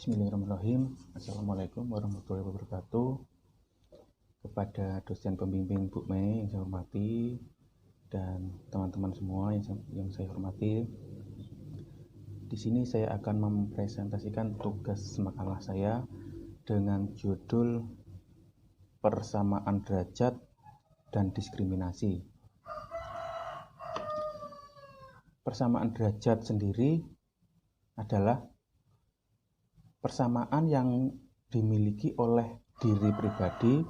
Bismillahirrahmanirrahim. Assalamualaikum warahmatullahi wabarakatuh. Kepada dosen pembimbing Bu Mei yang saya hormati dan teman-teman semua yang saya hormati. Di sini saya akan mempresentasikan tugas makalah saya dengan judul Persamaan Derajat dan Diskriminasi. Persamaan derajat sendiri adalah persamaan yang dimiliki oleh diri pribadi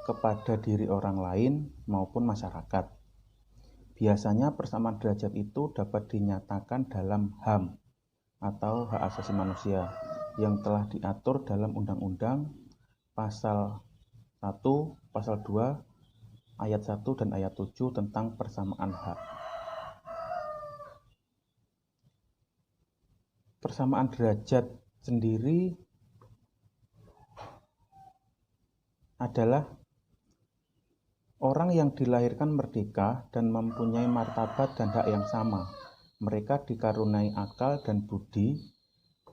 kepada diri orang lain maupun masyarakat. Biasanya persamaan derajat itu dapat dinyatakan dalam HAM atau Hak Asasi Manusia yang telah diatur dalam Undang-Undang Pasal 1, Pasal 2, Ayat 1 dan Ayat 7 tentang persamaan hak. Persamaan derajat sendiri adalah orang yang dilahirkan merdeka dan mempunyai martabat dan hak yang sama. Mereka dikaruniai akal dan budi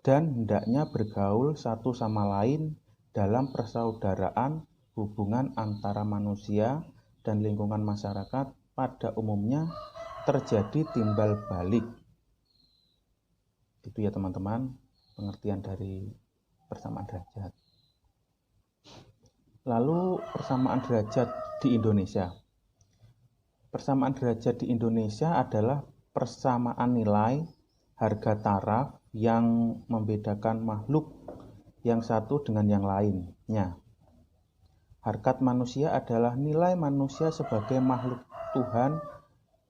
dan hendaknya bergaul satu sama lain dalam persaudaraan hubungan antara manusia dan lingkungan masyarakat pada umumnya terjadi timbal balik. Itu ya teman-teman, pengertian dari persamaan derajat. Lalu persamaan derajat di Indonesia. Persamaan derajat di Indonesia adalah persamaan nilai harga taraf yang membedakan makhluk yang satu dengan yang lainnya. Harkat manusia adalah nilai manusia sebagai makhluk Tuhan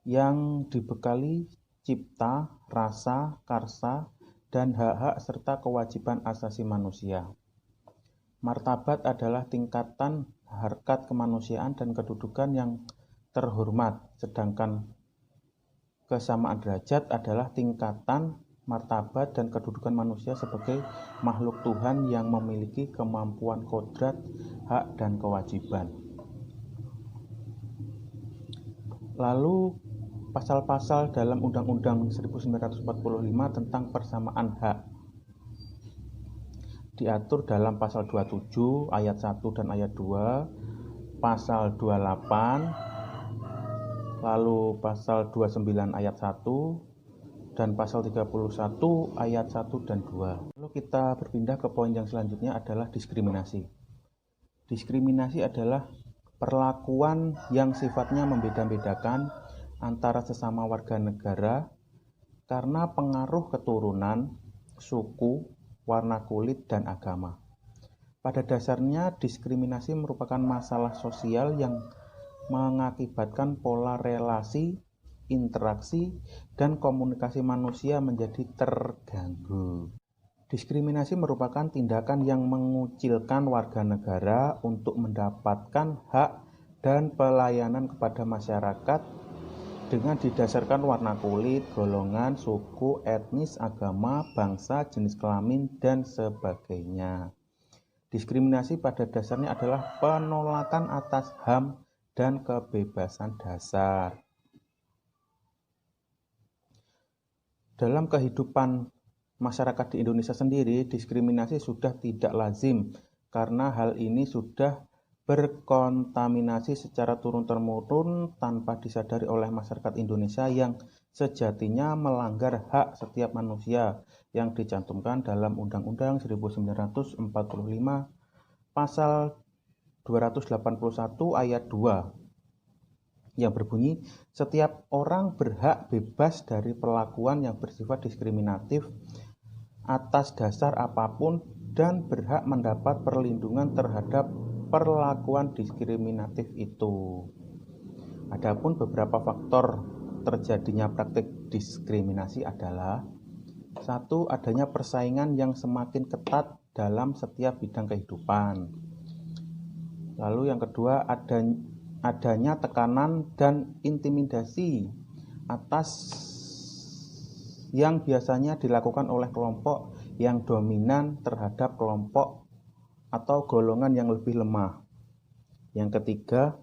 yang dibekali cipta, rasa, karsa, dan hak-hak serta kewajiban asasi manusia. Martabat adalah tingkatan harkat kemanusiaan dan kedudukan yang terhormat, sedangkan kesamaan derajat adalah tingkatan martabat dan kedudukan manusia sebagai makhluk Tuhan yang memiliki kemampuan kodrat, hak, dan kewajiban. Lalu pasal-pasal dalam Undang-Undang 1945 tentang persamaan hak diatur dalam pasal 27 ayat 1 dan ayat 2, pasal 28, lalu pasal 29 ayat 1 dan pasal 31 ayat 1 dan 2. Lalu kita berpindah ke poin yang selanjutnya adalah diskriminasi. Diskriminasi adalah perlakuan yang sifatnya membeda-bedakan antara sesama warga negara karena pengaruh keturunan, suku, warna kulit, dan agama. Pada dasarnya, diskriminasi merupakan masalah sosial yang mengakibatkan pola relasi, interaksi, dan komunikasi manusia menjadi terganggu. Diskriminasi merupakan tindakan yang mengucilkan warga negara untuk mendapatkan hak dan pelayanan kepada masyarakat dengan didasarkan warna kulit, golongan, suku, etnis, agama, bangsa, jenis kelamin, dan sebagainya. Diskriminasi pada dasarnya adalah penolakan atas HAM dan kebebasan dasar. Dalam kehidupan masyarakat di Indonesia sendiri, diskriminasi sudah tidak lazim karena hal ini sudah berkontaminasi secara turun-temurun tanpa disadari oleh masyarakat Indonesia yang sejatinya melanggar hak setiap manusia yang dicantumkan dalam Undang-Undang 1945 pasal 281 ayat 2 yang berbunyi, setiap orang berhak bebas dari perlakuan yang bersifat diskriminatif atas dasar apapun dan berhak mendapat perlindungan terhadap perlakuan diskriminatif itu. Adapun beberapa faktor terjadinya praktik diskriminasi adalah: 1. Adanya persaingan yang semakin ketat dalam setiap bidang kehidupan. Lalu yang kedua, adanya tekanan dan intimidasi atas yang biasanya dilakukan oleh kelompok yang dominan terhadap kelompok atau golongan yang lebih lemah. Yang ketiga,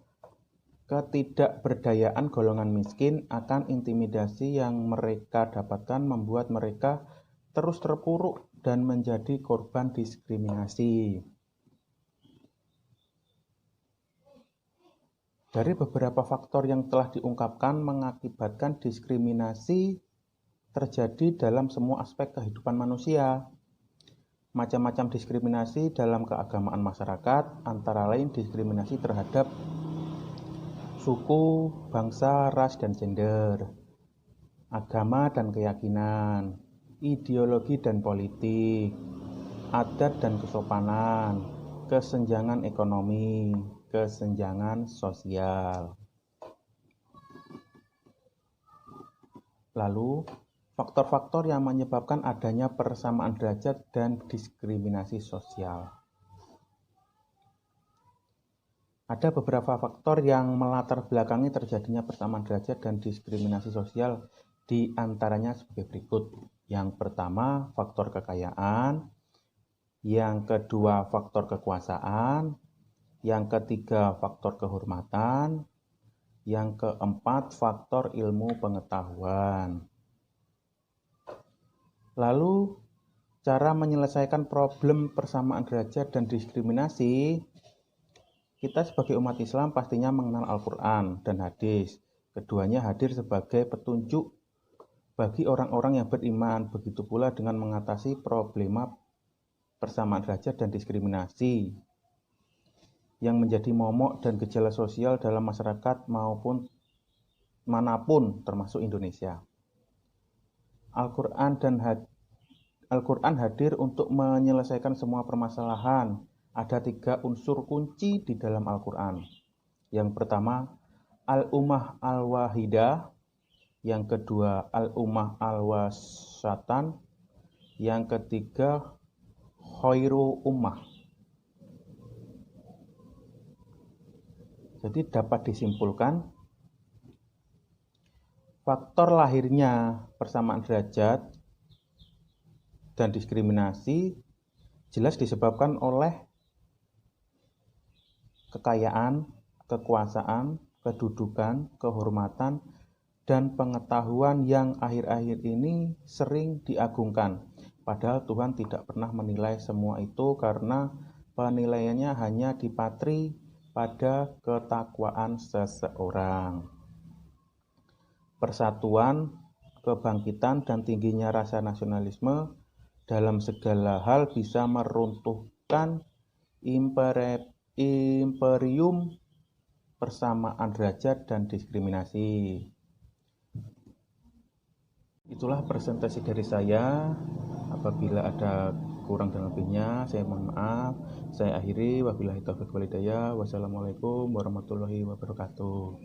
ketidakberdayaan golongan miskin akan intimidasi yang mereka dapatkan membuat mereka terus terpuruk dan menjadi korban diskriminasi. Dari beberapa faktor yang telah diungkapkan mengakibatkan diskriminasi terjadi dalam semua aspek kehidupan manusia. Macam-macam diskriminasi dalam keagamaan masyarakat, antara lain diskriminasi terhadap suku, bangsa, ras, dan gender, agama dan keyakinan, ideologi dan politik, adat dan kesopanan, kesenjangan ekonomi, kesenjangan sosial. Lalu, faktor-faktor yang menyebabkan adanya persamaan derajat dan diskriminasi sosial. Ada beberapa faktor yang melatar belakangi terjadinya persamaan derajat dan diskriminasi sosial, di antaranya sebagai berikut. Yang pertama, faktor kekayaan. Yang kedua, faktor kekuasaan. Yang ketiga, faktor kehormatan. Yang keempat, faktor ilmu pengetahuan. Lalu, cara menyelesaikan problem persamaan derajat dan diskriminasi, kita sebagai umat Islam pastinya mengenal Al-Quran dan hadis. Keduanya hadir sebagai petunjuk bagi orang-orang yang beriman, begitu pula dengan mengatasi problema persamaan derajat dan diskriminasi yang menjadi momok dan gejala sosial dalam masyarakat maupun manapun termasuk Indonesia. Al-Quran hadir untuk menyelesaikan semua permasalahan. Ada 3 unsur kunci di dalam Al-Quran. Yang pertama, Al-Ummah Al-Wahidah. Yang kedua, Al-Ummah Al-Wasatan. Yang ketiga, Khairu Ummah. Jadi dapat disimpulkan, faktor lahirnya persamaan derajat dan diskriminasi jelas disebabkan oleh kekayaan, kekuasaan, kedudukan, kehormatan, dan pengetahuan yang akhir-akhir ini sering diagungkan. Padahal Tuhan tidak pernah menilai semua itu karena penilaiannya hanya dipatri pada ketakwaan seseorang. Persatuan, kebangkitan, dan tingginya rasa nasionalisme dalam segala hal bisa meruntuhkan imperium persamaan derajat dan diskriminasi. Itulah presentasi dari saya. Apabila ada kurang dan lebihnya, saya mohon maaf. Saya akhiri, wabillahi taufiq wal hidayah. Wassalamualaikum warahmatullahi wabarakatuh.